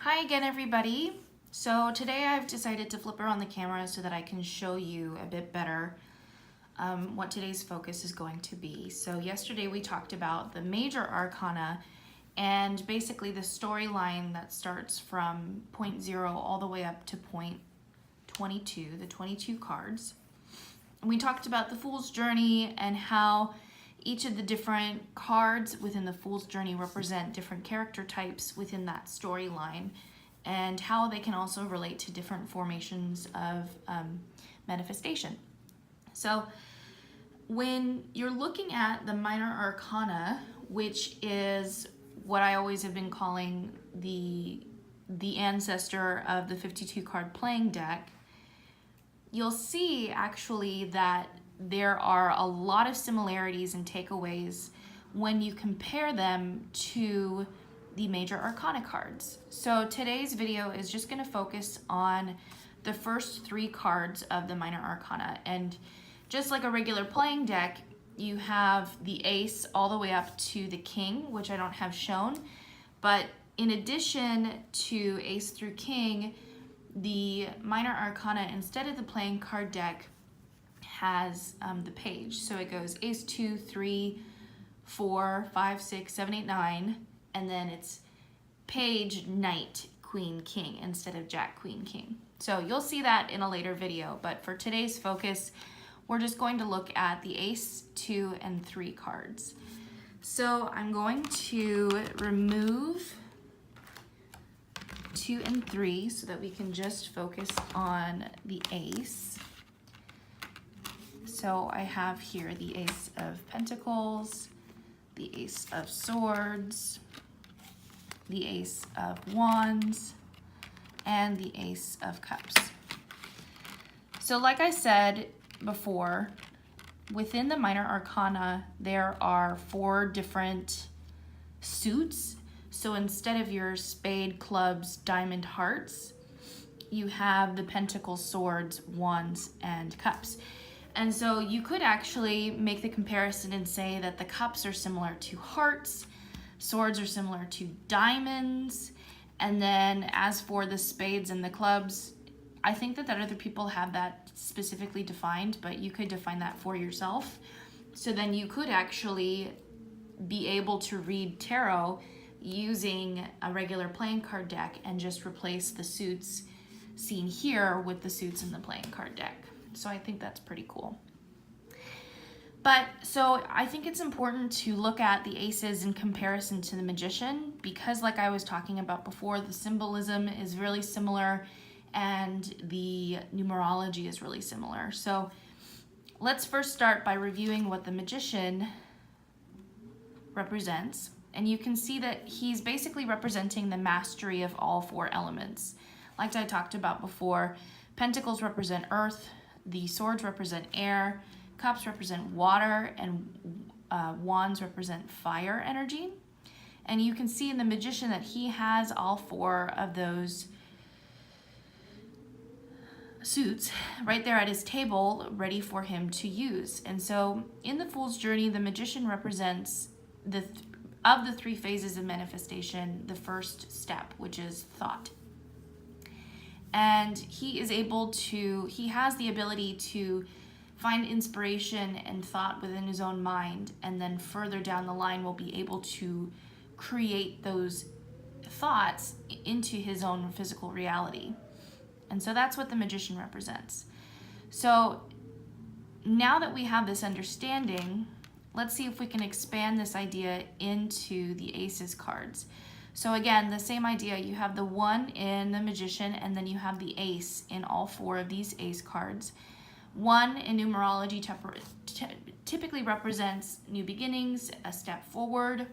Hi again, everybody. So today I've decided to flip around the camera so that I can show you a bit better what today's focus is going to be. So yesterday we talked about the major arcana and basically the storyline that starts from point 0 all the way up to point 22, the 22 cards. And we talked about the Fool's Journey and how each of the different cards within the Fool's Journey represent different character types within that storyline and how they can also relate to different formations of manifestation. So when you're looking at the minor arcana, which is what I always have been calling the ancestor of the 52 card playing deck, you'll see actually that there are a lot of similarities and takeaways when you compare them to the major arcana cards. So today's video is just going to focus on the first 3 cards of the minor arcana. And just like a regular playing deck, you have the ace all the way up to the king, which I don't have shown. But in addition to ace through king, the minor arcana, instead of the playing card deck, has the page. So it goes ace, 2, 3, 4, 5, 6, 7, 8, 9, and then it's page, knight, queen, king instead of jack, queen, king. So you'll see that in a later video, but for today's focus, we're just going to look at the ace, 2, and 3 cards. So I'm going to remove 2 and 3 so that we can just focus on the ace. So I have here the ace of pentacles, the ace of swords, the ace of wands, and the ace of cups. So like I said before, within the minor arcana, there are 4 different suits. So instead of your spade, clubs, diamond, hearts, you have the pentacles, swords, wands, and cups. And so you could actually make the comparison and say that the cups are similar to hearts, swords are similar to diamonds, and then as for the spades and the clubs, I think that other people have that specifically defined, but you could define that for yourself. So then you could actually be able to read tarot using a regular playing card deck and just replace the suits seen here with the suits in the playing card deck. So I think that's pretty cool. But so I think it's important to look at the aces in comparison to the magician because like I was talking about before, the symbolism is really similar and the numerology is really similar. So let's first start by reviewing what the magician represents. And you can see that he's basically representing the mastery of all 4 elements. Like I talked about before, pentacles represent earth, the swords represent air, cups represent water, and wands represent fire energy. And you can see in the magician that he has all 4 of those suits right there at his table ready for him to use. And so in the Fool's Journey, the magician represents of the 3 phases of manifestation, the first step, which is thought. And he has the ability to find inspiration and thought within his own mind, and then further down the line will be able to create those thoughts into his own physical reality. And so that's what the magician represents. So now that we have this understanding, let's see if we can expand this idea into the aces cards. So again, the same idea, you have the 1 in the magician and then you have the ace in all 4 of these ace cards. 1 in numerology typically represents new beginnings, a step forward,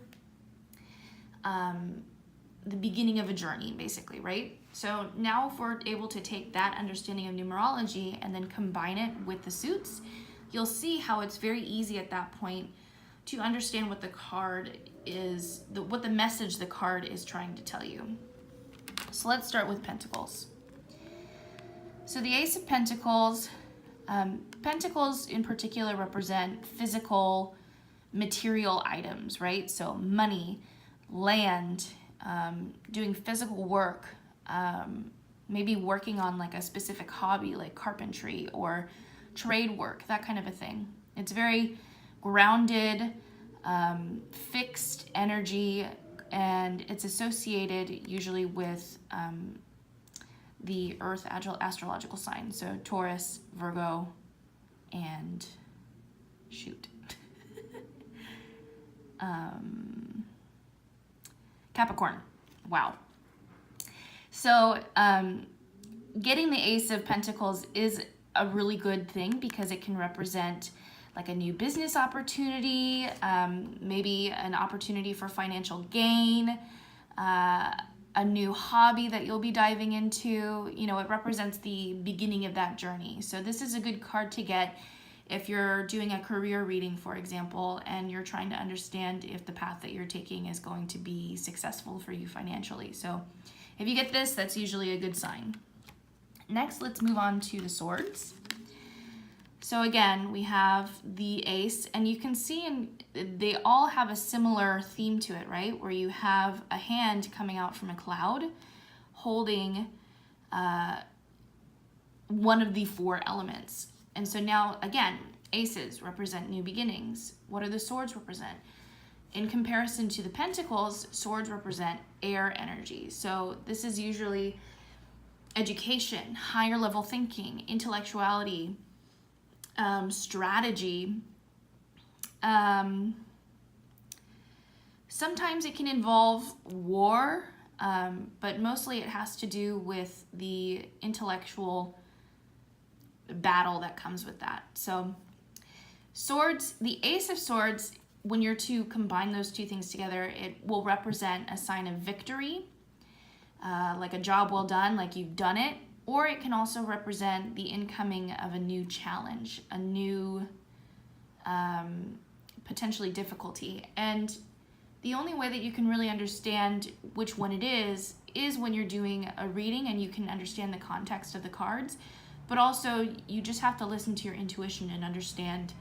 the beginning of a journey basically, right? So now if we're able to take that understanding of numerology and then combine it with the suits, you'll see how it's very easy at that point to understand what the card is, what the message the card is trying to tell you. So let's start with pentacles. So the ace of pentacles, pentacles in particular represent physical, material items, right? So money, land, doing physical work, maybe working on like a specific hobby like carpentry or trade work, that kind of a thing. It's very grounded, fixed energy, and it's associated usually with the Earth astrological signs. So Taurus, Virgo, and shoot. Capricorn. Wow. So getting the Ace of Pentacles is a really good thing because it can represent like a new business opportunity, maybe an opportunity for financial gain, a new hobby that you'll be diving into. You know, it represents the beginning of that journey. So this is a good card to get if you're doing a career reading, for example, and you're trying to understand if the path that you're taking is going to be successful for you financially. So if you get this, that's usually a good sign. Next, let's move on to the swords. So again, we have the ace, and you can see they all have a similar theme to it, right? Where you have a hand coming out from a cloud holding one of the four elements. And so now, again, aces represent new beginnings. What do the swords represent? In comparison to the pentacles, swords represent air energy. So this is usually education, higher level thinking, intellectuality, strategy. Sometimes it can involve war, but mostly it has to do with the intellectual battle that comes with that. So swords, the Ace of Swords, when you're to combine those two things together, it will represent a sign of victory, like a job well done, like you've done it. Or it can also represent the incoming of a new challenge, a new potentially difficulty. And the only way that you can really understand which one it is when you're doing a reading and you can understand the context of the cards. But also you just have to listen to your intuition and understand,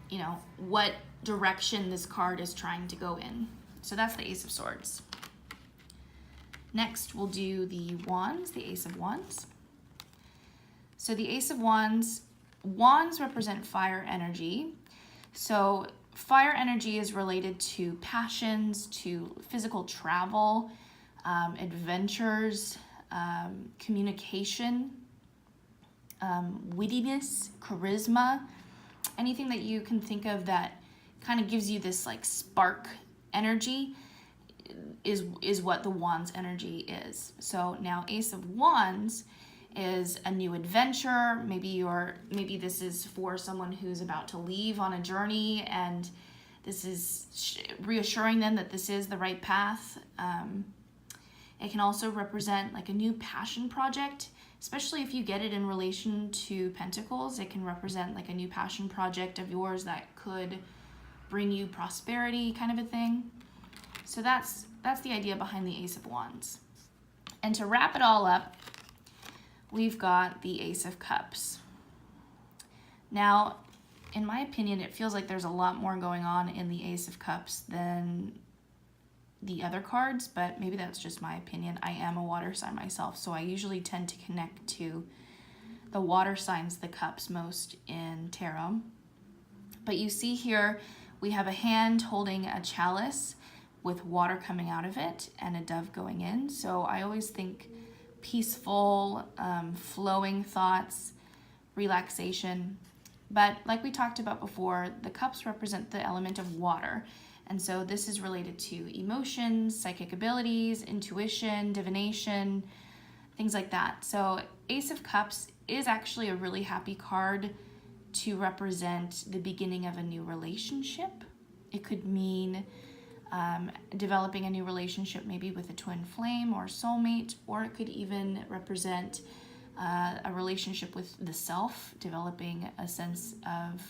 you know, what direction this card is trying to go in. So that's the Ace of Swords. Next, we'll do the Wands, the Ace of Wands. So the Ace of Wands, wands represent fire energy. So fire energy is related to passions, to physical travel, adventures, communication, wittiness, charisma, anything that you can think of that kind of gives you this like spark energy is what the Wands energy is. So now Ace of Wands is a new adventure. Maybe this is for someone who's about to leave on a journey, and this is reassuring them that this is the right path. It can also represent like a new passion project, especially if you get it in relation to Pentacles. It can represent like a new passion project of yours that could bring you prosperity, kind of a thing. So that's the idea behind the Ace of Wands. And to wrap it all up, we've got the Ace of Cups. Now, in my opinion, it feels like there's a lot more going on in the Ace of Cups than the other cards, but maybe that's just my opinion. I am a water sign myself, so I usually tend to connect to the water signs, the cups, most in tarot. But you see here, we have a hand holding a chalice with water coming out of it and a dove going in. So I always think peaceful, flowing thoughts, relaxation. But like we talked about before, the cups represent the element of water. And so this is related to emotions, psychic abilities, intuition, divination, things like that. So Ace of Cups is actually a really happy card to represent the beginning of a new relationship. It could mean developing a new relationship maybe with a twin flame or soulmate, or it could even represent a relationship with the self, developing a sense of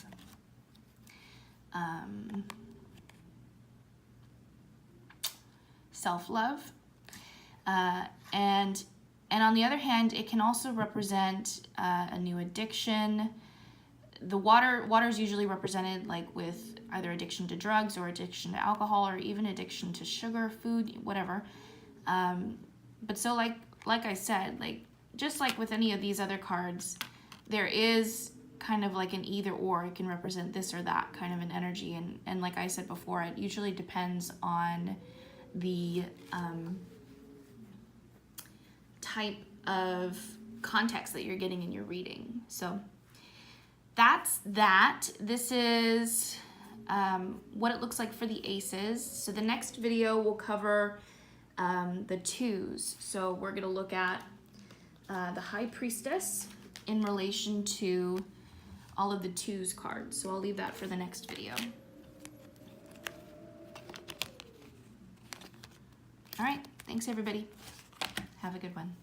self-love. And on the other hand, it can also represent a new addiction. The water is usually represented like with either addiction to drugs or addiction to alcohol or even addiction to sugar, food, whatever. But so like I said, like just like with any of these other cards, there is kind of like an either or. It can represent this or that kind of an energy, and like I said before, it usually depends on the type of context that you're getting in your reading. So that's that. This is what it looks like for the aces. So the next video will cover the twos. So we're gonna look at the High Priestess in relation to all of the twos cards. So I'll leave that for the next video. All right, thanks everybody. Have a good one.